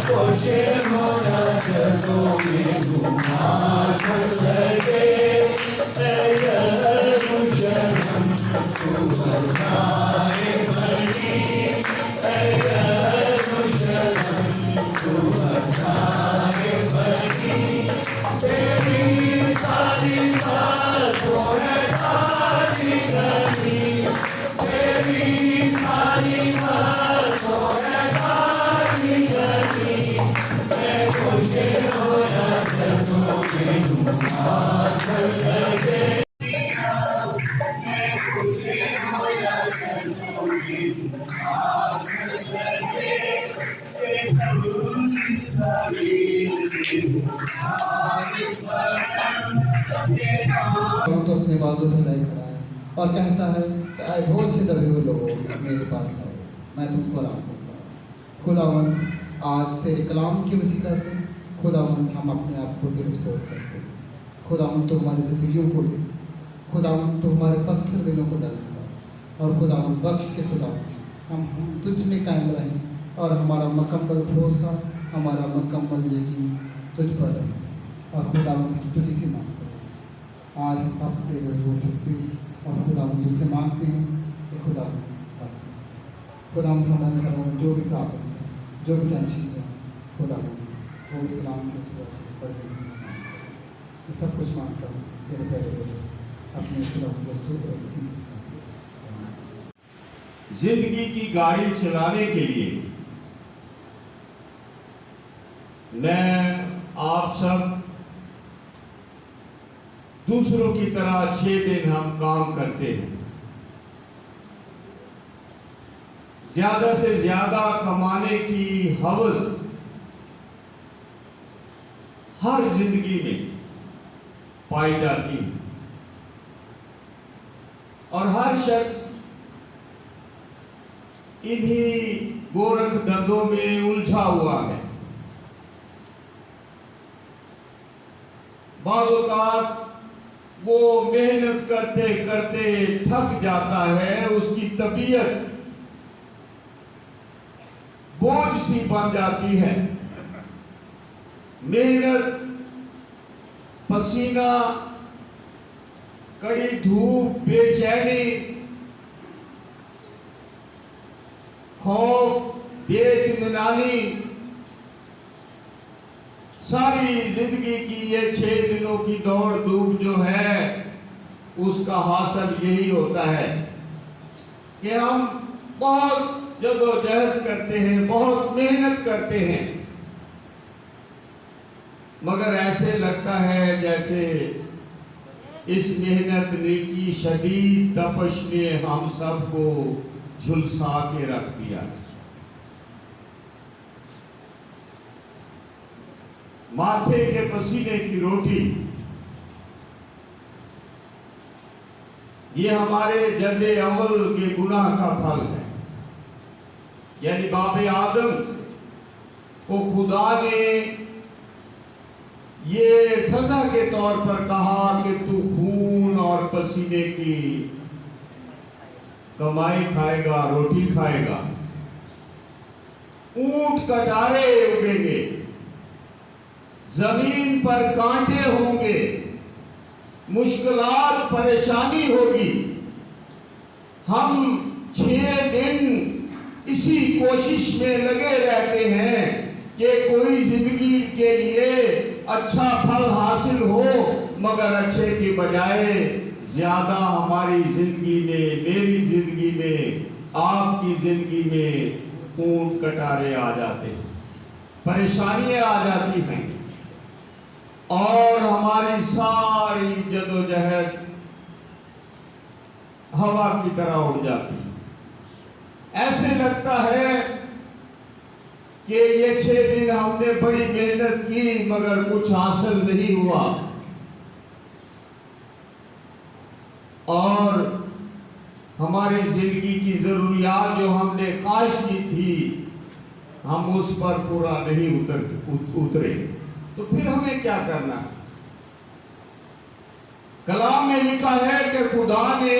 खुश होया जदों मैनू आखन लगे यरूशलेम तू बसाए बड़ी यरूशलेम तू बसाए बड़ी तेरी सारी बातों है तारी गली तेरी सारी बातों है तारी गली मैं खुश होया जदों मैनू आखन लगे मैं खुश होया जदों मैनू आखन लगे तो अपने बाजू फैलाए खड़ा है और कहता है कि आए भोज से दबे हुए लोगों मेरे पास आओ, मैं तुमको आराम दूंगा। खुदावंद आज तेरे कलाम के वसीला से खुदावंद हम अपने आप को तेरे सपोर्ट करते हैं। खुदावंद तो हमारी ज़िंदगियों को ले, खुदावंद तो हमारे पत्थर दिलों को दर्द कर और खुदावंद बख्श के खुदावंद हम तुझ में कायम रहें और हमारा मुकम्मल भरोसा हमारा मुकम्मल यकीन तुझ पर है और खुदावंद हम तुझी से मांगते हैं। आज हम तब तेरे रोज उठते और खुदावंद तुझसे मांगते हैं कि खुदावंद हमारे घरों में जो भी प्रॉब्लम है, जो भी टेंशन है, खुदावंद वो इस्लाम के ये सब कुछ मांगता हूँ तेरे प्यारे बेटे अपने खुदावंद रसूल और मसीह से। जिंदगी की गाड़ी चलाने के लिए मैं आप सब दूसरों की तरह 6 दिन हम काम करते हैं, ज्यादा से ज्यादा कमाने की हवस हर जिंदगी में पाई जाती है और हर शख्स इन्हीं गोरख धंधों में उलझा हुआ है। बाज़ औक़ात वो मेहनत करते करते थक जाता है, उसकी तबीयत बोझ सी बन जाती है। मेहनत, पसीना, कड़ी धूप, बेचैनी, खौफ, बेइत्मीनानी, सारी जिंदगी की ये 6 दिनों की दौड़ धूप जो है उसका हासिल यही होता है कि हम बहुत जदोजहद करते हैं, बहुत मेहनत करते हैं, मगर ऐसे लगता है जैसे इस मेहनत की शदीद तपश ने हम सबको झुलसा के रख दिया। माथे के पसीने की रोटी ये हमारे जद्दे अव्वल के गुनाह का फल है। यानी बाबे आदम को खुदा ने ये सजा के तौर पर कहा कि तू खून और पसीने की कमाई खाएगा, रोटी खाएगा, ऊंट कटारे उगेंगे, जमीन पर कांटे होंगे, मुश्किलात परेशानी होगी। हम 6 दिन इसी कोशिश में लगे रहते हैं कि कोई जिंदगी के लिए अच्छा फल हासिल हो, मगर अच्छे की बजाय ज्यादा हमारी जिंदगी में, मेरी जिंदगी में, आपकी जिंदगी में ऊंट कटारे आ जाते हैं, परेशानियां आ जाती हैं और हमारी सारी जदोजहद हवा की तरह उड़ जाती है। ऐसे लगता है कि ये 6 दिन हमने बड़ी मेहनत की मगर कुछ हासिल नहीं हुआ और हमारी जिंदगी की जरूरियात जो हमने ख्वाहिश की थी हम उस पर पूरा नहीं उतरे। तो फिर हमें क्या करना है? कलाम में लिखा है कि खुदा ने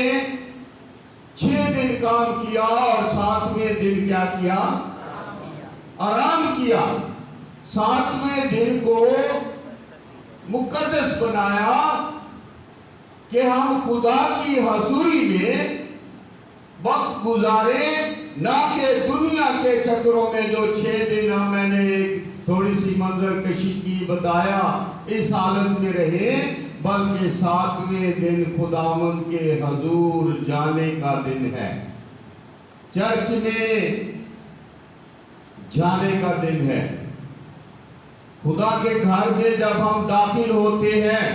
6 दिन काम किया और 7वें दिन क्या किया? आराम किया। सातवें दिन को मुकद्दस बनाया कि हम खुदा की हजूरी में वक्त गुजारे, ना कि दुनिया के चक्रों में जो 6 दिन मैंने एक थोड़ी सी मंजर कशी की बताया इस हालत में रहे, बल्कि 7वें दिन खुदावंद के हजूर जाने का दिन है, चर्च में जाने का दिन है। खुदा के घर में जब हम दाखिल होते हैं,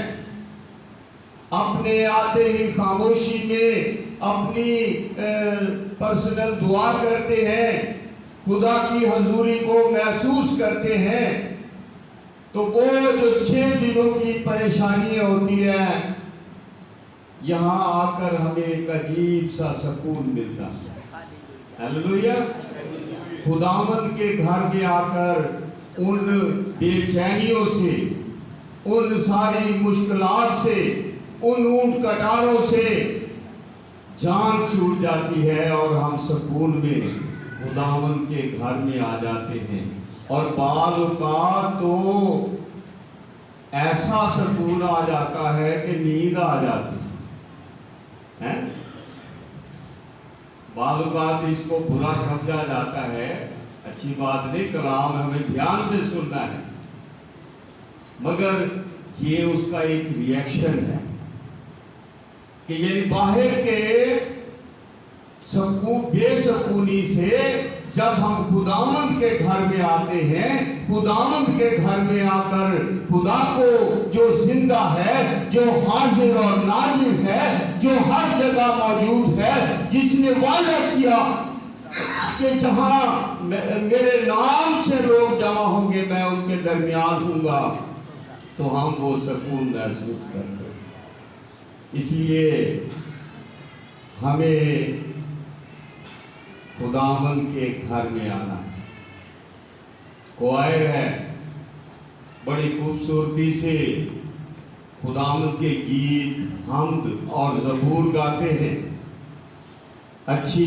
अपने आते ही खामोशी में अपनी पर्सनल दुआ करते हैं, खुदा की हजूरी को महसूस करते हैं, तो वो जो 6 दिनों की परेशानियां होती है, यहाँ आकर हमें एक अजीब सा सुकून मिलता है। हालेलुया। खुदावंद के घर में आकर उन बेचैनियों से, उन सारी मुश्किलात से, उन ऊंट कटारों से जान छूट जाती है और हम सुकून में खुदावंद के घर में आ जाते हैं। और बाल का तो ऐसा सुकून आ जाता है कि नींद आ जाती है। बालूकात इसको बुरा समझा जाता है, अच्छी बात नहीं, कलाम हमें ध्यान से सुनना है, मगर ये उसका एक रिएक्शन है कि यानी बाहर के बेसकूनी से जब हम खुदावंद के घर में आते हैं, खुदावंद के घर में आकर खुदा को जो जिंदा है, जो हाजिर और नाजिर है, जो हर जगह मौजूद है, जिसने वादा किया कि जहां मेरे नाम से लोग जमा होंगे मैं उनके दरमियान हूंगा, तो हम वो सुकून महसूस करते हैं। इसलिए हमें खुदावंद के घर में आना है। क्वायर है, बड़ी खूबसूरती से खुदावंद के गीत, हम्द और ज़बूर गाते हैं, अच्छी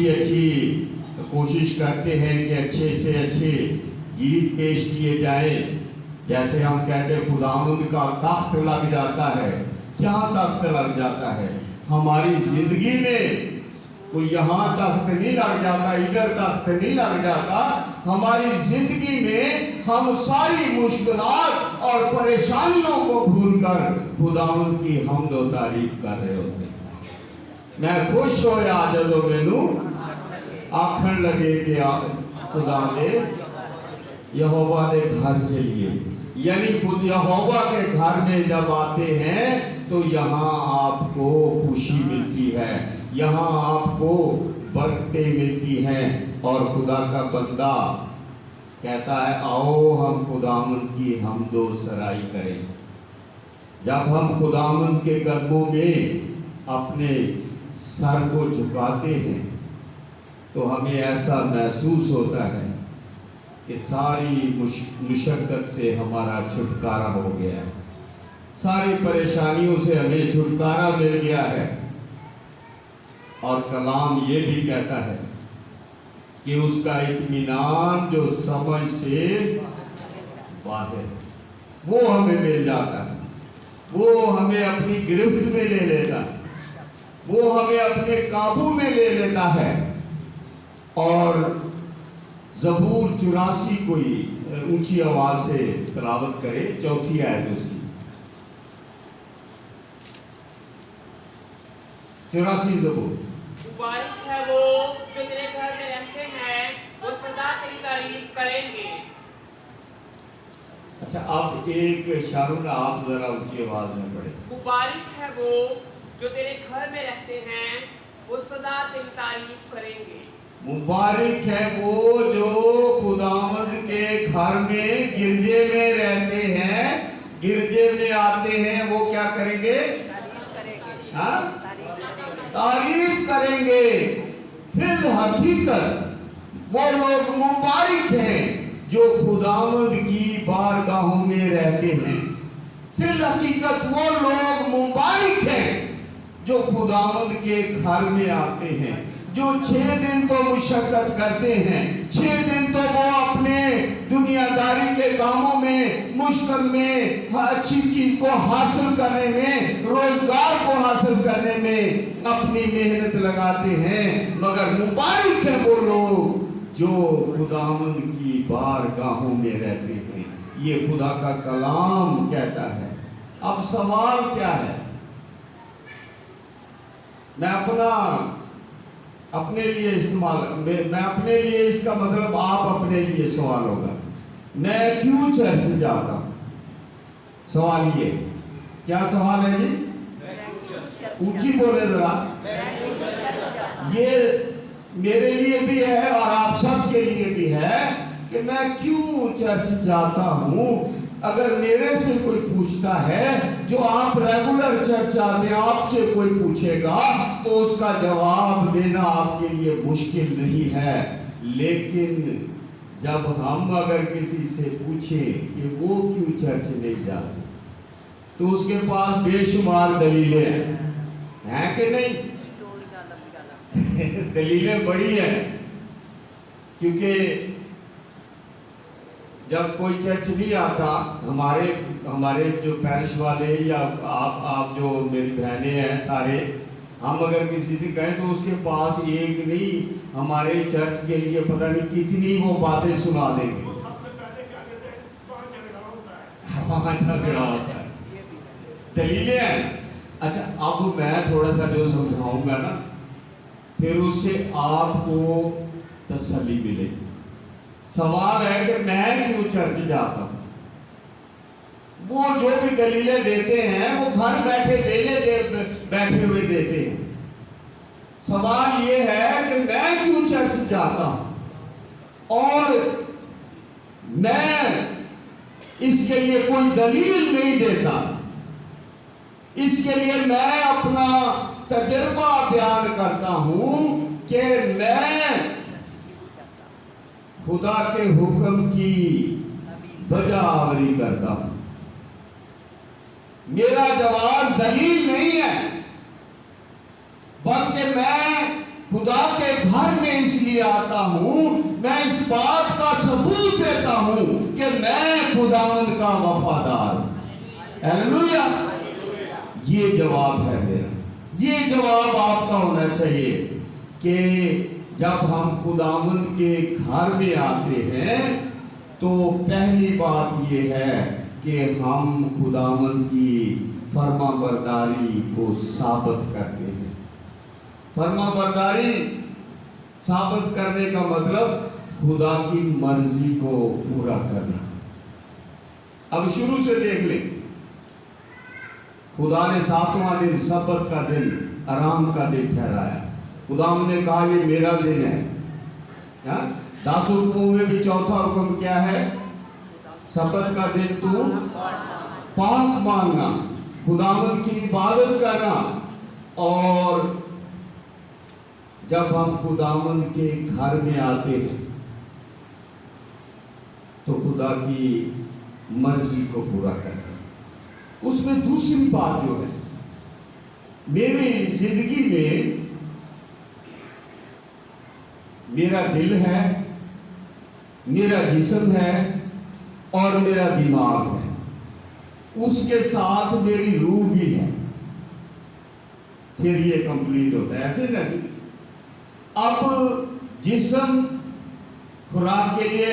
कोशिश करते हैं कि अच्छे से अच्छे गीत पेश किए जाएं। जैसे हम कहते हैं खुदावंद का तख्त लग जाता है। क्या तख्त लग जाता है हमारी जिंदगी में? कोई यहाँ तख्त नहीं लग जाता, इधर तख्त नहीं लग जाता। हमारी जिंदगी में हम सारी मुश्किलात और परेशानियों को भूलकर खुदावंद की हम्द और तारीफ कर रहे होते हैं। मैं खुश होया जदों मैनू आखन लगे कि खुदा दे यहोवा दे घर चलिए, यानी खुद यहोवा के घर में जब आते हैं तो यहाँ आपको खुशी मिलती है, यहाँ आपको बरकतें मिलती हैं। और खुदा का बंदा कहता है आओ हम खुदावंद की हम्दो सराई करें। जब हम खुदावंद के कदमों में अपने सर को झुकाते हैं तो हमें ऐसा महसूस होता है कि सारी मुशक्कत से हमारा छुटकारा हो गया है, सारी परेशानियों से हमें छुटकारा मिल गया है। और कलाम ये भी कहता है कि उसका इत्मीनान जो समझ से बाहर, वो हमें मिल जाता है, वो हमें अपनी गिरफ्त में ले लेता है, वो हमें अपने काबू में ले लेता है। और ज़बूर 84 कोई ऊंची आवाज से तिलावत करे, 4थी आयत उसकी, 84 ज़बूर। मुबारक है वो जो तेरे घर में रहते हैं, वो सदा तेरी तारीफ करेंगे। अच्छा, आप एक शारून आप जरा ऊंची आवाज में पढ़े। मुबारक है वो जो तेरे घर में रहते हैं, वो सदा तेरी तारीफ करेंगे। मुबारक है वो जो खुदावंद के घर में गिरजे में रहते हैं, गिरजे में आते हैं, वो क्या करेंगे? हाँ, तारीफ करेंगे। फिर हकीकत वो लोग मुबारक हैं जो खुदावंद की बारगाहों में रहते हैं। फिर हकीकत वो लोग मुबारक हैं जो खुदावंद के घर में आते हैं, जो 6 दिन तो मुशक्कत करते हैं, 6 दिन तो वो अपने दुनियादारी के कामों में, मुश्किल में, अच्छी चीज को हासिल करने में, रोजगार को हासिल करने में अपनी मेहनत लगाते हैं। मगर मुबारक है वो लोग जो खुदावंद की बारगाहों में रहते हैं। ये खुदा का कलाम कहता है। अब सवाल क्या है? मैं अपने लिए इस्तेमाल, मैं अपने लिए, इसका मतलब आप अपने लिए सवाल होगा, मैं क्यों चर्च जाता हूं? सवाल ये, क्या सवाल है जी? ऊंची बोले जरा। ये मेरे लिए भी है और आप सब के लिए भी है कि मैं क्यों चर्च जाता हूं। अगर मेरे से कोई पूछता है, जो आप रेगुलर चर्च आते हैं, आपसे कोई पूछेगा तो उसका जवाब देना आपके लिए मुश्किल नहीं है। लेकिन जब हम अगर किसी से पूछें कि वो क्यों चर्च नहीं जाते, तो उसके पास बेशुमार दलीलें हैं कि नहीं? दलीलें बड़ी हैं, क्योंकि जब कोई चर्च नहीं आता, हमारे जो पैरिश वाले या आप जो मेरी बहनें हैं सारे, हम अगर किसी से कहें तो उसके पास एक नहीं, हमारे चर्च के लिए पता नहीं कितनी वो बातें सुना देंगे। सबसे पहले क्या कहते हैं? वहाँ झगड़ा होता है। वहाँ झगड़ा होता है, दलीलें हैं। अच्छा, अब मैं थोड़ा सा जो समझाऊंगा ना, फिर उससे आपको तसल्ली मिलेगी। सवाल है कि मैं क्यों चर्च जाता हूं। वो जो भी दलीलें देते हैं वो घर बैठे हुए देते हैं। सवाल ये है कि मैं क्यों चर्च जाता हूं, और मैं इसके लिए कोई दलील नहीं देता। इसके लिए मैं अपना तजुर्बा बयान करता हूं कि मैं खुदा के हुक्म की बजावरी करता हूं। मेरा जवाब दलील नहीं है, बल्कि मैं खुदा के घर में इसलिए आता हूं, मैं इस बात का सबूत देता हूं कि मैं खुदावंद का वफादार हूं। हालेलुया। ये जवाब है मेरा। ये जवाब आपका होना चाहिए कि जब हम खुदावंद के घर में आते हैं तो पहली बात ये है कि हम खुदावंद की फरमाबरदारी को साबित करते हैं। फरमाबरदारी साबित करने का मतलब खुदा की मर्जी को पूरा करना। अब शुरू से देख लें। खुदा ने 7वां दिन सब्बत का दिन, आराम का दिन ठहराया। खुदा ने कहा ये मेरा दिन है। 10 हुक्मों में भी चौथा हुक्म क्या है? सब्बत का दिन तू पाक मानना, खुदावंद की इबादत करना। और जब हम खुदावंद के घर में आते हैं तो खुदा की मर्जी को पूरा करना। उसमें दूसरी बात जो है, मेरी जिंदगी में मेरा दिल है, मेरा जिस्म है और मेरा दिमाग है, उसके साथ मेरी रूह भी है, फिर ये कंप्लीट होता है। ऐसे नहीं। अब जिस्म खुराक के लिए,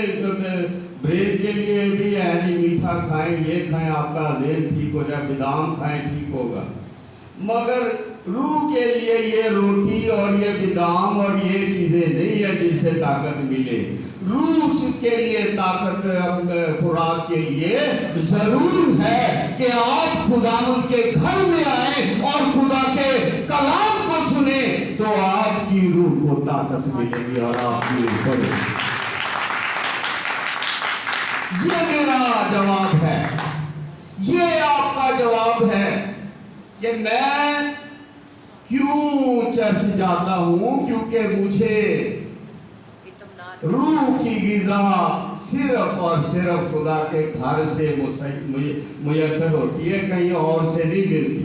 ब्रेन के लिए भी है नहीं, मीठा खाएं, ये खाएं, आपका ज़हन ठीक हो जाए, बादाम खाएं, ठीक होगा। मगर रूह के लिए ये रोटी और ये बादाम और ये चीजें नहीं है जिससे ताकत मिले। रूह के लिए ताकत, खुराक के लिए जरूर है कि आप खुदावंद के घर में आए और खुदा के कलाम को सुने, तो आपकी रूह को ताकत मिलेगी और आपकी रूह बढ़ेगी। ये मेरा जवाब है, ये आपका जवाब है कि मैं क्यों चर्च जाता हूं। क्योंकि मुझे रूह की गिज़ा सिर्फ और सिर्फ खुदा के घर से मुयस्सर होती है, कहीं और से नहीं मिलती।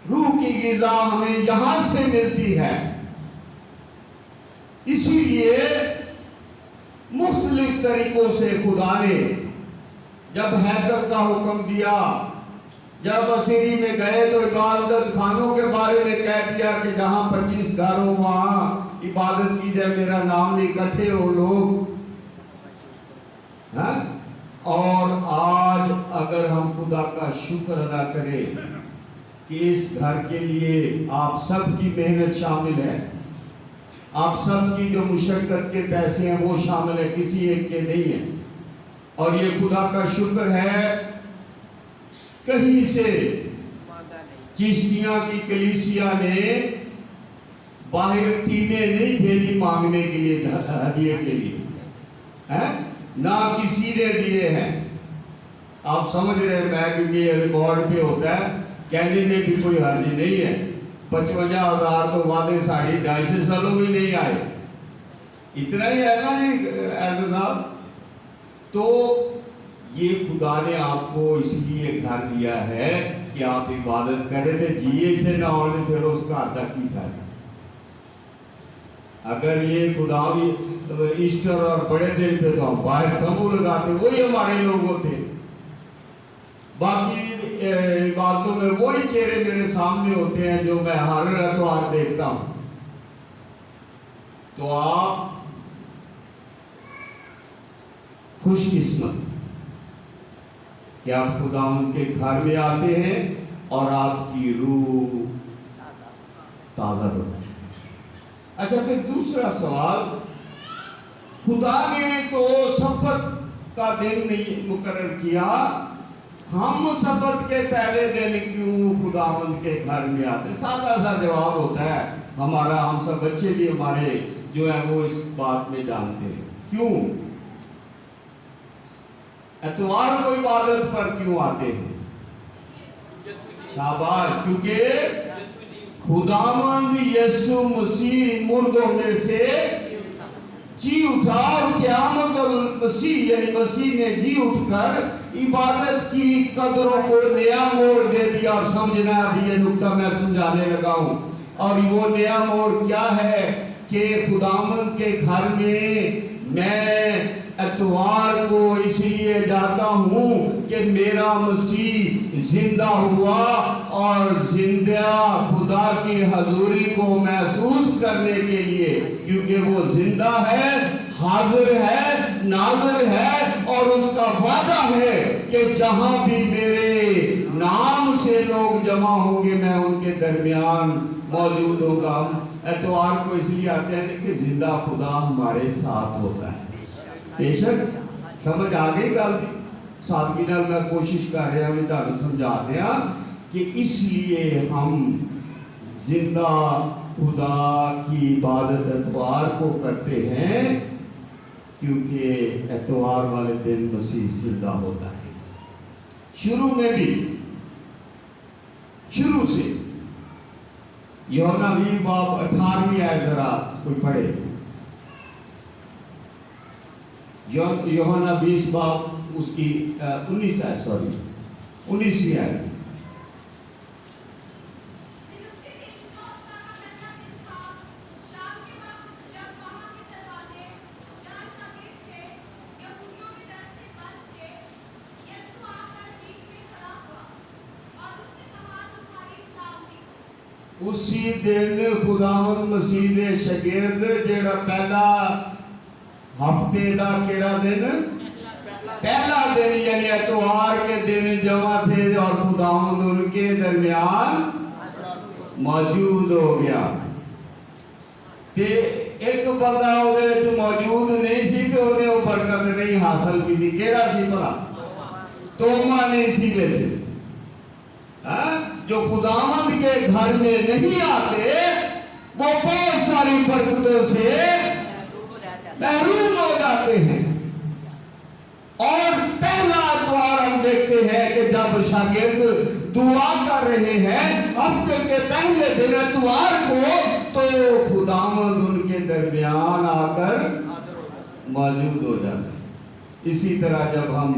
रूह की गिज़ा हमें यहां से मिलती है। इसीलिए मुख्तलिफ तरीकों से खुदा ने जब हैकल का हुक्म दिया, जब असीरी में गए तो इबादत खानों के बारे में कह दिया कि जहां 25 घर हो वहां इबादत की जाए, मेरा नाम नहीं, इकट्ठे हो लोग। और आज अगर हम खुदा का शुक्र अदा करें कि इस घर के लिए आप सबकी मेहनत शामिल है, आप सबकी जो मुशक्कत के पैसे हैं वो शामिल है, किसी एक के नहीं है। और ये खुदा का शुक्र है, कहीं से चिश्तियां की कलीसिया ने बाहर टीमें नहीं भेजी मांगने के लिए, हदिये के लिए, है ना किसी ने दिए हैं। आप समझ रहे हैं मैं, क्योंकि ये रिकॉर्ड पे होता है, कहने में भी कोई हर्ज नहीं है। 55,000 तो वादे साढ़े 250 सालों में नहीं आए, इतना ही है ना जी एडर साहब। तो ये खुदा ने आपको इसलिए घर दिया है कि आप इबादत करे थे, जिए थे ना, और फिर उस घर तक की फायदा। अगर ये खुदा भी ईस्टर और बड़े दिन पे तो हम बाहर तंबू लगाते, वही हमारे लोग होते। बाकी बातों में वही चेहरे मेरे सामने होते हैं जो मैं हर एतवार देखता हूं। तो आप खुशकिस्मत कि आप खुदा उनके घर में आते हैं और आपकी रूह ताज़ा होती है। अच्छा, फिर दूसरा सवाल, खुदा ने तो सब्बत का दिन नहीं मुकर्रर किया, हम सब्बत के पहले दिन क्यों खुदावंद के घर में आते? सादा सा जवाब होता है हमारा, हम सब बच्चे भी हमारे जो है वो इस बात में जानते हैं। क्यों एतवार को इबादत पर क्यों आते हैं? शाबाश, क्योंकि खुदावंद यीशु मसीह मुर्दों में से जी उठा, और क़यामत मसीह यानी मसीह ने जी उठकर इबादत की कदरों को नया मोड़ दे दिया। और समझना, अभी ये नुक्ता मैं समझाने लगा हूं, और वो नया मोड़ क्या है कि खुदावंद के घर में मैं एतवार को इसलिए जाता हूं कि मेरा मसीह जिंदा हुआ, और जिंदा खुदा की हजूरी को महसूस करने के लिए, क्योंकि वो जिंदा है, हाजिर है, नाज़िर है, और उसका वादा है कि जहां भी मेरे नाम से लोग जमा होंगे मैं उनके दरमियान मौजूद होगा। एतवार को इसलिए आते हैं कि जिंदा खुदा हमारे साथ होता है। बेशक समझ आ गई गल, सादगी नाल मैं कोशिश कर रहा भी तुहानू समझा दिया कि इसलिए हम जिंदा खुदा की इबादत एतवार को करते हैं, क्योंकि एतवार वाले दिन मसीह जिंदा होता है। शुरू में भी, शुरू से यूहन्ना 20 बाब 18वीं आयत जरा कोई पढ़े। यूहन्ना 20 बाब उसकी 19वीं आयत। उसी दिन खुदावंद मसीह दे शागिर्द जेड़ा पहला हफ्ते का केड़ा दिन, पहला दिन यानी एतवार के दिन जमा थे, और खुदावंद उनके दरमियान मौजूद हो गया। ते एक बंदा उहदे मौजूद नहीं सी ते उन्हें वो बरकत नहीं हासिल की। केड़ा सी भला? तोमा नहीं सी बेच। जो खुदावंद के घर में नहीं आते वो बहुत सारी बरकतों से महरूम हो जाते हैं। और पहला एतवार हम देखते हैं कि जब शागिर्द दुआ कर रहे हैं हफ्ते के पहले दिन एतवार को, तो खुदावंद उनके दरमियान आकर मौजूद हो जाते हैं। इसी तरह जब हम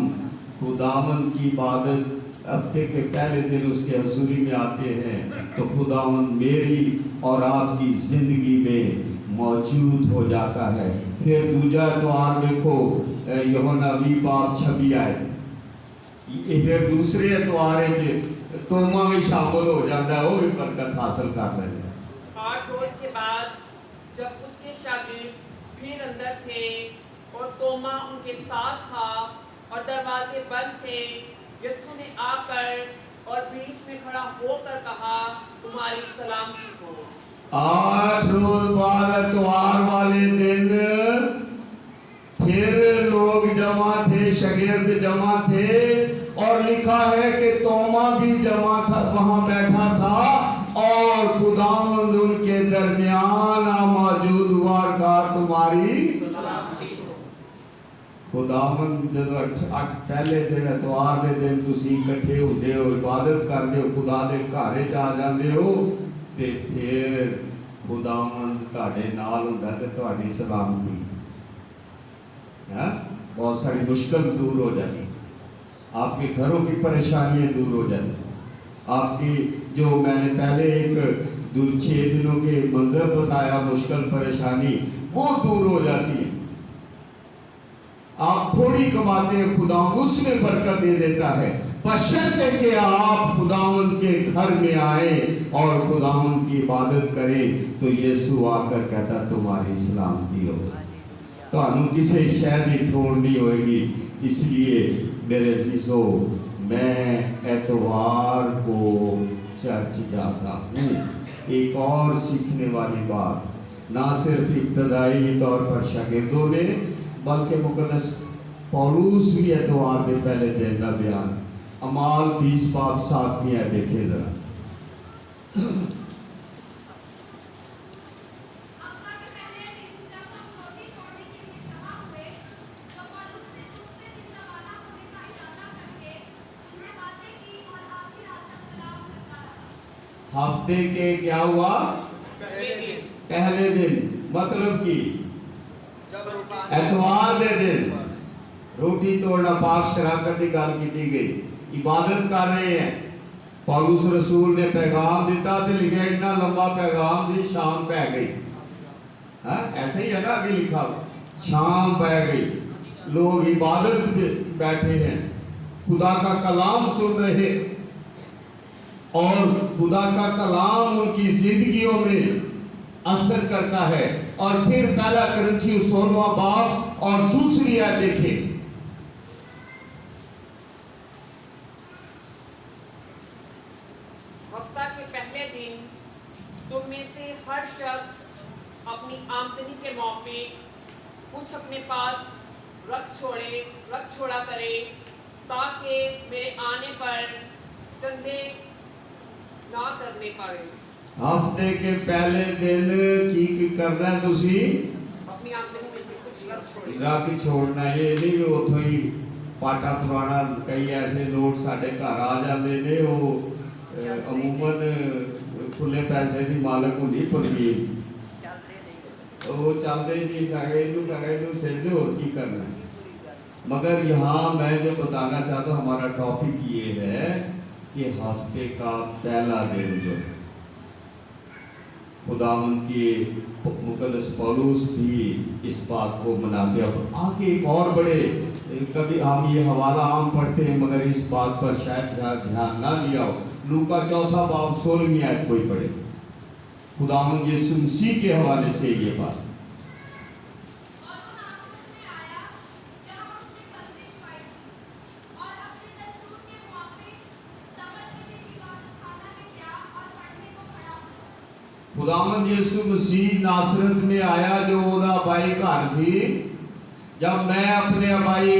खुदावंद की इबादत हफ्ते के पहले दिन उसके हजूरी में आते हैं, तो खुदावंद मेरी और आपकी जिंदगी में मौजूद हो जाता है। फिर दूजा एतवार देखो यूहन्ना 20:26 आए, फिर दूसरे एतवार तोमा भी शामिल हो जाता है, वो भी बरकत हासिल कर लेता है। 8 रोज के बाद जब उसके शागिर्द फिर अंदर थे और तोमा उनके साथ था और दरवाजे बंद थे, यीशु ने आकर और बीच में खड़ा होकर कहा, तुम्हारी सलामती हो। 8 रोज बाद एतवार वाले दिन फिर लोग जमा थे, शागिर्द जमा थे, और लिखा है कि तोमा भी जमा था, वहां बैठा था और खुदावंद उनके दरमियान मौजूद हुआ, कहा तुम्हारी सलामती हो। खुदावंद जब पहले दिन एतवार के दिन तुसी इकट्ठे होते हो, इबादत करते हो, खुदा के घर च आ जाते हो, ते फिर खुदावंद तुहाडे नाल हुंदा ते तुहाडी सलामती है। बहुत सारी मुश्किल दूर हो जाती, आपके घरों की परेशानियां दूर हो जाती, आपकी जो मैंने पहले एक 6 दिनों के मंजर बताया, मुश्किल परेशानी वो दूर हो जाती है। आप थोड़ी कमाते हैं, खुदा उसमें बरकत दे देता है, बशर्ते कि आप खुदावंद के घर में आए और खुदावंद की इबादत करें, तो यीशु आकर कहता तुम्हारी सलामती हो, तो किसी शहर की थोड़ नहीं होगी। इसलिए मेरे अजीजो, मैं एतवार को चर्च जाता हूँ। एक और सीखने वाली बात, ना सिर्फ इब्तदाई तौर पर शागिर्दों ने, बल्कि मुकद्दस पौलुस भी एतवार के पहले दिन का बयान अमाल 20:7 में है, देखे जरा। हफ्ते के क्या हुआ? पहले दिन, मतलब कि एतवार के दिन रोटी तोड़ना, पाक शराकत की गल की गई, इबादत कर रहे हैं। पौलुस रसूल ने पैगाम दिता तो लिखा इतना लंबा पैगाम थी, शाम पै गई। ऐसे ही है ना, आगे लिखा शाम पै गई, लोग इबादत में बैठे हैं, खुदा का कलाम सुन रहे, और खुदा का कलाम उनकी जिंदगियों में असर करता है। और फिर पहला कुरिन्थियों 16वां बाब और दूसरी आयत देखें। हफ्ता के पहले दिन तुम में से हर शख्स अपनी आमदनी के मौके कुछ अपने पास रख छोड़ा करे, ताकि मेरे आने पर चंदे ना करने पड़े। हफ्ते के पहले दिन की करना है, तुसी अपनी आमदनी में से कुछ रख छोड़ना। ये नहीं भी उथों ही पाटा पुराना, कई ऐसे लोग साढ़े घर आ जाते ने, वो अमूमन खुले पैसे की मालक होंगी परवीन, वो चलते नहीं, इनू सिरते और की करना है। मगर यहाँ मैं जो बताना चाहता हूँ, हमारा टॉपिक ये है कि हफ्ते का पहला दिन जो खुदावंद के मुकद्दस पौलुस भी इस बात को मनाते हैं। आगे एक और बड़े, कभी हम ये हवाला आम पढ़ते हैं मगर इस बात पर शायद ध्यान ना दिया हो। लूका 4 बाब 16वीं आयत कोई पढ़े, खुदावंद यीशु मसीह के हवाले से ये बात। खुदावंद यीशु मसीह नासरत में आया, जो ओदा भाई घर सी। जब मैं अपने भाई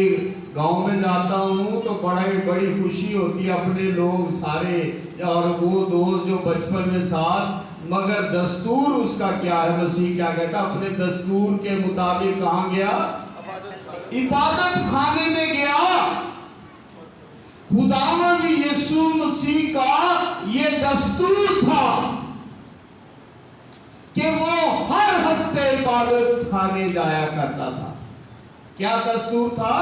गांव में जाता हूँ तो बड़ी खुशी होती है, अपने लोग सारे और वो दोस्त जो बचपन में साथ। मगर दस्तूर उसका क्या है? मसीह क्या कहता? अपने दस्तूर के मुताबिक कहाँ गया? इबादत खाने में गया। खुदावंद यीशु मसीह का ये दस्तूर था कि वो हर हफ्ते इबादत खाने जाया करता था। क्या दस्तूर था?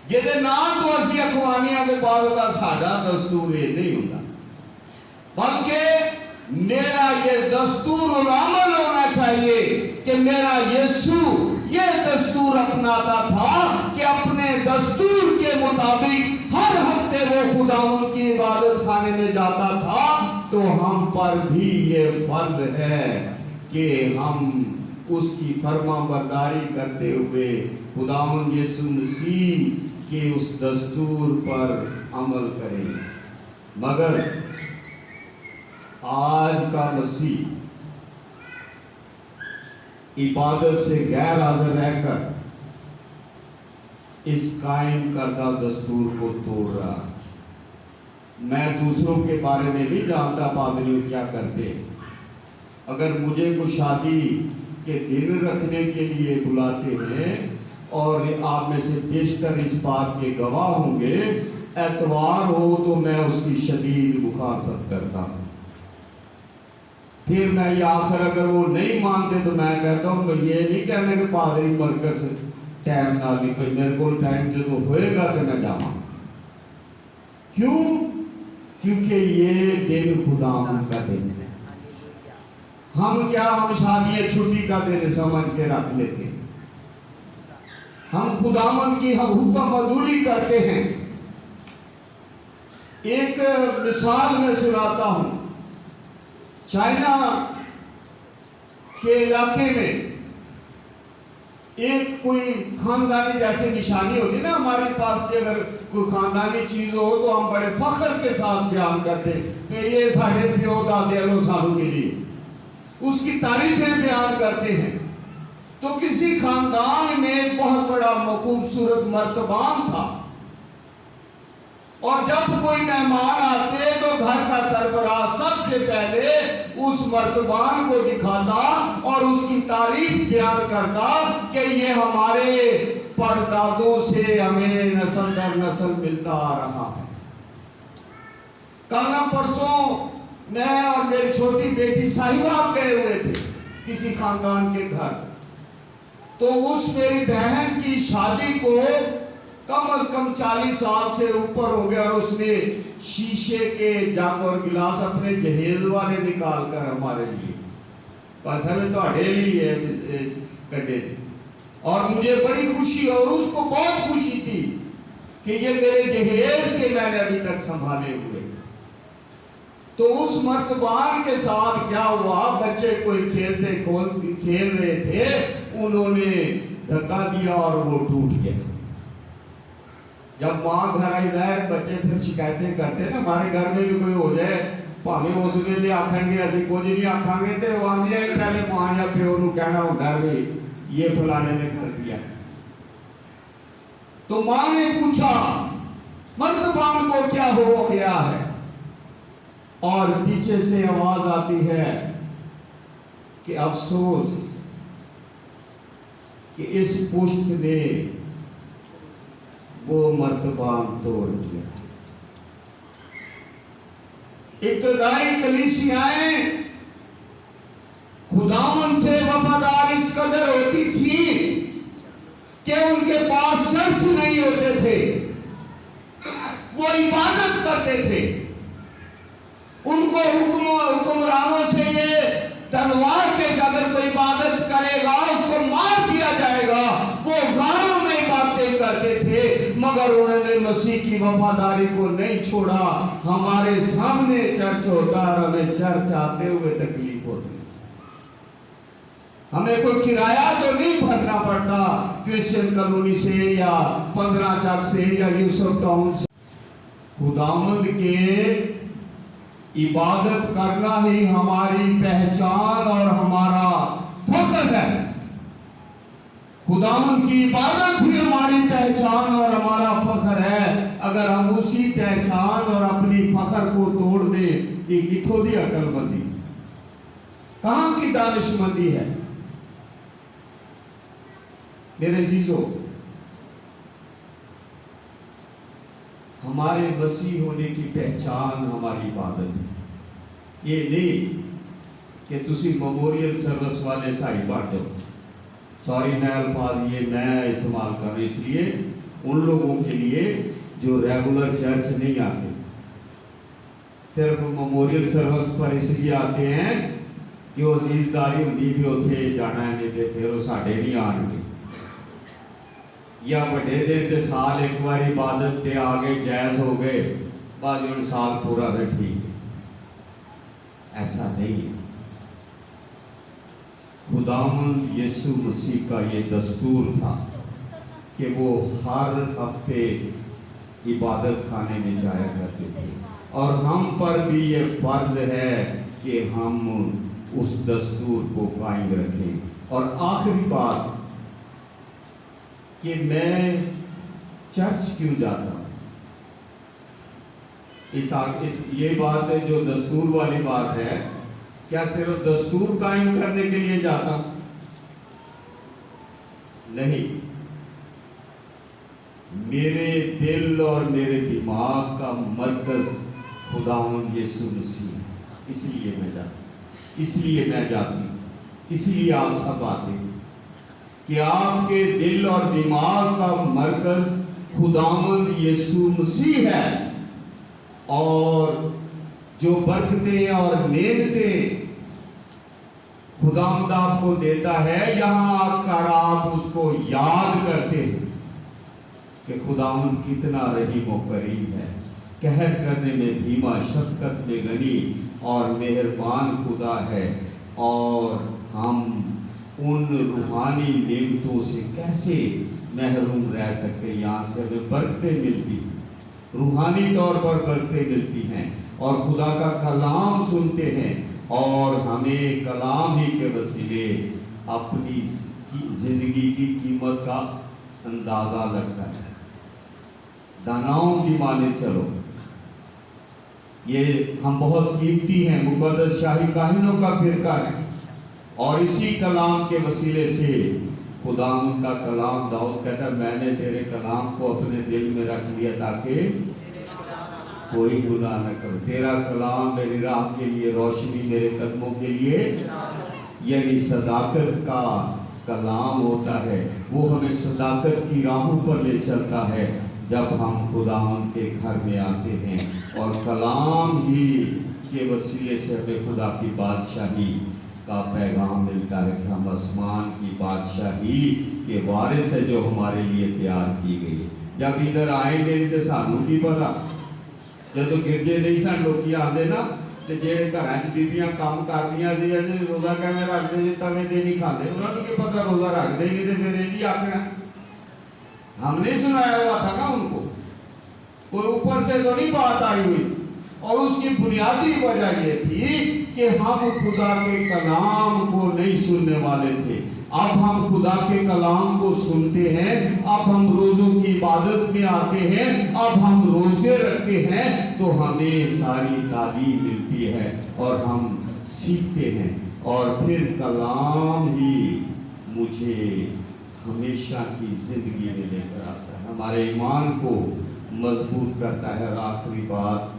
जिहदे नाम तो असी अखवानियां के बाद का साडा दस्तूर ये नहीं होता, बल्कि मेरा ये दस्तूर और अमल होना चाहिए कि मेरा यीशु ये दस्तूर अपनाता था कि अपने दस्तूर के मुताबिक हर हफ्ते वो खुदावंद की इबादत खाने में जाता था। तो हम पर भी ये फर्ज है कि हम उसकी फरमाबरदारी करते हुए खुदावंद यीशु मसीह के उस दस्तूर पर अमल करें। मगर आज का मसीह इबादत से गैर हाजिर रहकर इस कायम करदा दस्तूर को तोड़ रहा। मैं दूसरों के बारे में नहीं जानता पादरी क्या करते। अगर मुझे को शादी के दिन रखने के लिए बुलाते हैं और आप में से बेशतर इस बात के गवाह होंगे, एतवार हो तो मैं उसकी शदीद मुखालफत करता हूँ। फिर मैं ये आखिर अगर वो नहीं मानते तो मैं कहता हूँ ये नहीं कहने कि पादरी मरकज टाइम ना निकल, मेरे को टाइम जो तो होएगा तो मैं जावा। क्यों? क्योंकि ये दिन खुदावंद का दिन है। हम शादी छुट्टी का दिन समझ के रख लेते हैं। हम खुदावंद की हम हुक्म अदूली करते हैं। एक मिसाल में सुनाता हूं। चाइना के इलाके में एक कोई खानदानी जैसे निशानी होती है ना, हमारे पास भी अगर कोई खानदानी चीज हो तो हम बड़े फख्र के साथ बयान करते कि ये साढ़े प्यो दादे सालू मिली, उसकी तारीफें बयान करते हैं। तो किसी खानदान में एक बहुत बड़ा खूबसूरत मर्तबान था और जब कोई मेहमान आते तो घर का सरबराह सबसे पहले उस मर्तबान को दिखाता और उसकी तारीफ बयान करता कि ये हमारे परदादों से हमें नस्ल दर नस्ल मिलता आ रहा है। कल ना परसों मैं और मेरी छोटी बेटी साहिवाल गए हुए थे किसी खानदान के घर। तो उस मेरी बहन की शादी को कम से कम 40 साल से ऊपर हो गया और उसने शीशे के जग और गिलास अपने जहेज वाले निकाल कर हमारे लिए बस हमें तो अडेली है कटे। और मुझे बड़ी खुशी और उसको बहुत खुशी थी कि ये मेरे जहेज के मैंने अभी तक संभाले हुए। तो उस मर्तबान के साथ क्या हुआ, बच्चे कोई खेल रहे थे, उन्होंने धक्का दिया और वो टूट गया। जब माँ घर आई जाए बच्चे फिर शिकायतें करते ना, हमारे घर में भी कोई हो जाए भावे उस वेले आखणगे असं कुछ नहीं आखांगे तो आंदिया ही पहले माँ या प्यो को कहना होता है भी ये फलाने ने कर दिया। तो माँ ने पूछा मर्तबान को क्या हो गया है, और पीछे से आवाज आती है कि अफसोस कि इस पुष्ट ने वो मर्तबान तोड़ दिया। इब्तदाई कलीसियाएं खुदावंद से वफादार इस कदर होती थी कि उनके पास चर्च नहीं होते थे, वो इबादत करते थे। उनको हुक्मरानों से ये तलवार के अगर कोई इबादत करेगा उसको मार दिया जाएगा, वो गारों में बातें करते थे। मगर उन्होंने मसीह की वफादारी को नहीं छोड़ा। हमारे सामने चर्च होता और हमें चर्च आते हुए तकलीफ होती। हमें कोई किराया तो नहीं भरना पड़ता क्रिश्चियन कॉलोनी से या 15 चक से या यूसुफ टाउन से। खुदावंद के इबादत करना ही हमारी पहचान और हमारा फख्र है। खुदावंद की इबादत ही हमारी पहचान और हमारा फख्र है। अगर हम उसी पहचान और अपनी फख्र को तोड़ दें, ये किथों दी अकलमंदी, कहां की दानिशमंदी है। मेरे जीजों, हमारे मसीह होने की पहचान हमारी इबादत है। ये नहीं कि तुसी मेमोरियल सर्विस वाले साई बांट दो। सॉरी मैं अल्फाज ये मैं इस्तेमाल कर रहा, इसलिए उन लोगों के लिए जो रेगुलर चर्च नहीं आते। सिर्फ मेमोरियल सर्विस पर इसलिए आते हैं कि वो अजीजदारी होंगी भी उत्थे जाना है, नहीं तो फिर वो साढ़े नहीं आएंगे, या बड़े दिन के साल एक बार इबादत ते आ गए, जायज़ हो गए, बाद में साल पूरा है, ठीक है। ऐसा नहीं है। खुदावंद यीशु मसीह का ये दस्तूर था कि वो हर हफ्ते इबादत खाने में जाया करते थे, और हम पर भी ये फर्ज है कि हम उस दस्तूर को कायम रखें। और आखिरी बात कि मैं चर्च क्यों जाता हूँ, इस ये बात है जो दस्तूर वाली बात है, क्या सिर्फ दस्तूर कायम करने के लिए जाता हूँ? नहीं, मेरे दिल और मेरे दिमाग का मरकज खुदावंद यीशु मसीह है, इसलिए मैं जाता हूँ, इसलिए मैं जाती हूँ, इसलिए आप सब आते हैं कि आपके दिल और दिमाग का मरकज खुदावंद यीशु मसीह है, और जो बरकतें और नेमतें खुदावंद आपको देता है, यहाँ आकर आप उसको याद करते हैं कि खुदावंद कितना रहीम और करीम है, कहर करने में धीमा, शफकत में गनी और मेहरबान खुदा है। और हम उन रूहानी नेमतों से कैसे महरूम रह सकते हैं? यहाँ से हमें बरकतें मिलती, रूहानी तौर पर बरकतें मिलती हैं, और खुदा का कलाम सुनते हैं, और हमें कलाम ही के वसीले अपनी ज़िंदगी की कीमत का अंदाज़ा लगता है। दानाओं की माने चलो, ये हम बहुत कीमती हैं, मुक़द्दस शाही काहिनों का फिरका है, और इसी कलाम के वसीले से खुदावंद का कलाम, दाऊद कहता है मैंने तेरे कलाम को अपने दिल में रख लिया ताकि कोई गुनाह न करो। तेरा कलाम मेरी राह के लिए रोशनी, मेरे कदमों के लिए, यानी सदाकत का कलाम होता है, वो हमें सदाकत की राहों पर ले चलता है जब हम खुदावंद के घर में आते हैं, और कलाम ही के वसीले से हमें खुदा की बादशाही का पैगाम मिलता है कि हम आसमान की बादशाही के वारिस है जो हमारे लिए तैयार की गई है। जब इधर आएंगे नहीं तो सानू की पता, जब गिरजे नहीं सन लोग आते ना, तो जेड़े घर बीबियां काम करदियां सी रोज़ा किवें रखदे जी, तवे ते नहीं खाते, उन्होंने की पता रोज़ा रखते नहीं, तो फिर यही आखना हमने सुनाया हुआ था ना उनको, कोई ऊपर से तो नहीं बात आई हुई। और उसकी बुनियादी वजह ये थी कि हम खुदा के कलाम को नहीं सुनने वाले थे। अब हम खुदा के कलाम को सुनते हैं, अब हम रोज़ों की इबादत में आते हैं, अब हम रोज़े रखते हैं, तो हमें सारी तालीम मिलती है और हम सीखते हैं, और फिर कलाम ही मुझे हमेशा की ज़िंदगी में लेकर आता है, हमारे ईमान को मजबूत करता है। और आखिरी बात,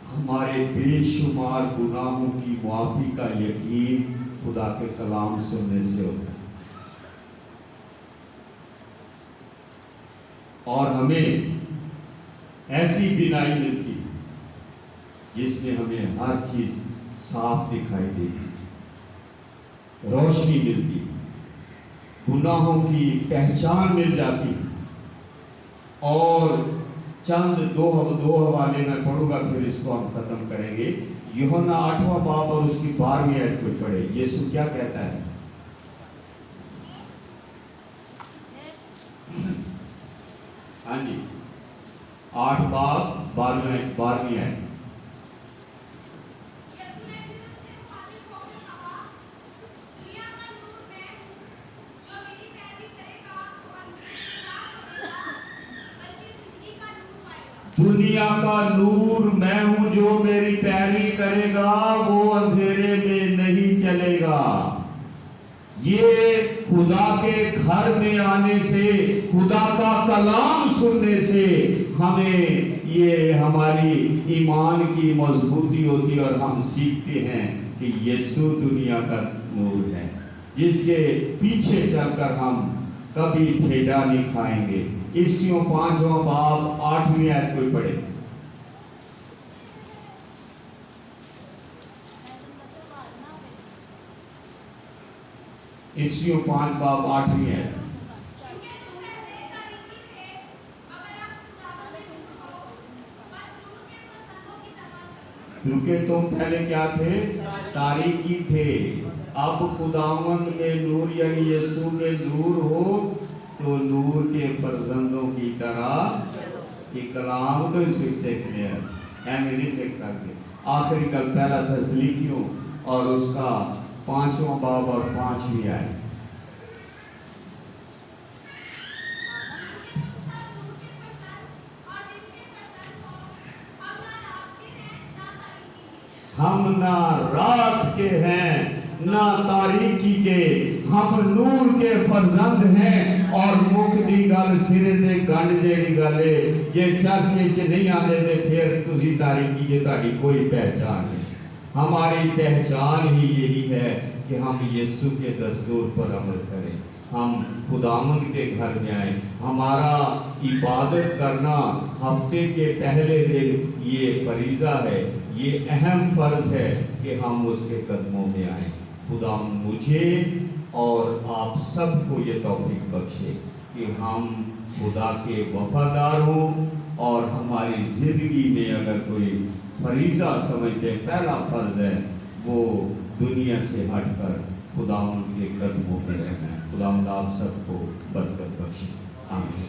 हमारे बेशुमार गुनाहों की माफ़ी का यकीन खुदा के कलाम सुनने से होता है, और हमें ऐसी बिनाई मिलती जिसमें हमें हर चीज़ साफ दिखाई देती, रोशनी मिलती, गुनाहों की पहचान मिल जाती। और चंद दो हवाले मैं पढ़ूंगा, फिर इसको हम खत्म करेंगे। यूहन्ना 8वां बाब और उसकी 12वीं आयत को पढ़े। यीशु क्या कहता है? हाँ जी, 8 बाब 12वीं आयत। दुनिया का नूर मैं हूं, जो मेरी पैरवी करेगा वो अंधेरे में नहीं चलेगा। ये खुदा के घर में आने से, खुदा का कलाम सुनने से हमें ये हमारी ईमान की मजबूती होती है, और हम सीखते हैं कि यीशु दुनिया का नूर है, जिसके पीछे चलकर हम कभी ठेडा नहीं खाएंगे। इफ्सियों 5वां बाब 8वीं आयत को पढ़े। इफ्सियों 5 बाब 8वीं है। क्योंकि तुम पहले क्या थे? तारीकी थे। अब खुदावंद में नूर यानी यीशु में नूर हो तो नूर के फर्जंदों की तरह ये कलाम तो इसे सीख लिया, ऐसे नहीं सीख सकते। आखिरी कल पहला तस्लीकियों और उसका 5वां बाब और 5वीं आयत। हम ना रात के हैं ना तारीकी के, हम नूर के फर्जंद हैं। और मुख दी गल सिरे ते गंढ जेड़ी गल है जे चर्चे च नहीं आते तो फिर तुसी तारीकी जे ताड़ी कोई पहचान नहीं। हमारी पहचान ही यही है कि हम यीशु के दस्तूर पर अमल करें, हम खुदावंद के घर में आए। हमारा इबादत करना हफ्ते के पहले दिन ये फरीज़ा है, ये अहम फ़र्ज़ है कि हम उसके कदमों में आए। खुदा मुझे और आप सबको ये तौफीक बख्शे कि हम खुदा के वफादार हों और हमारी ज़िंदगी में अगर कोई फरीज़ा समझते पहला फ़र्ज़ है वो दुनिया से हटकर खुदावंद के कदमों में रहना है। खुदावंद आप सबको बरकत बख्शे। आमीन।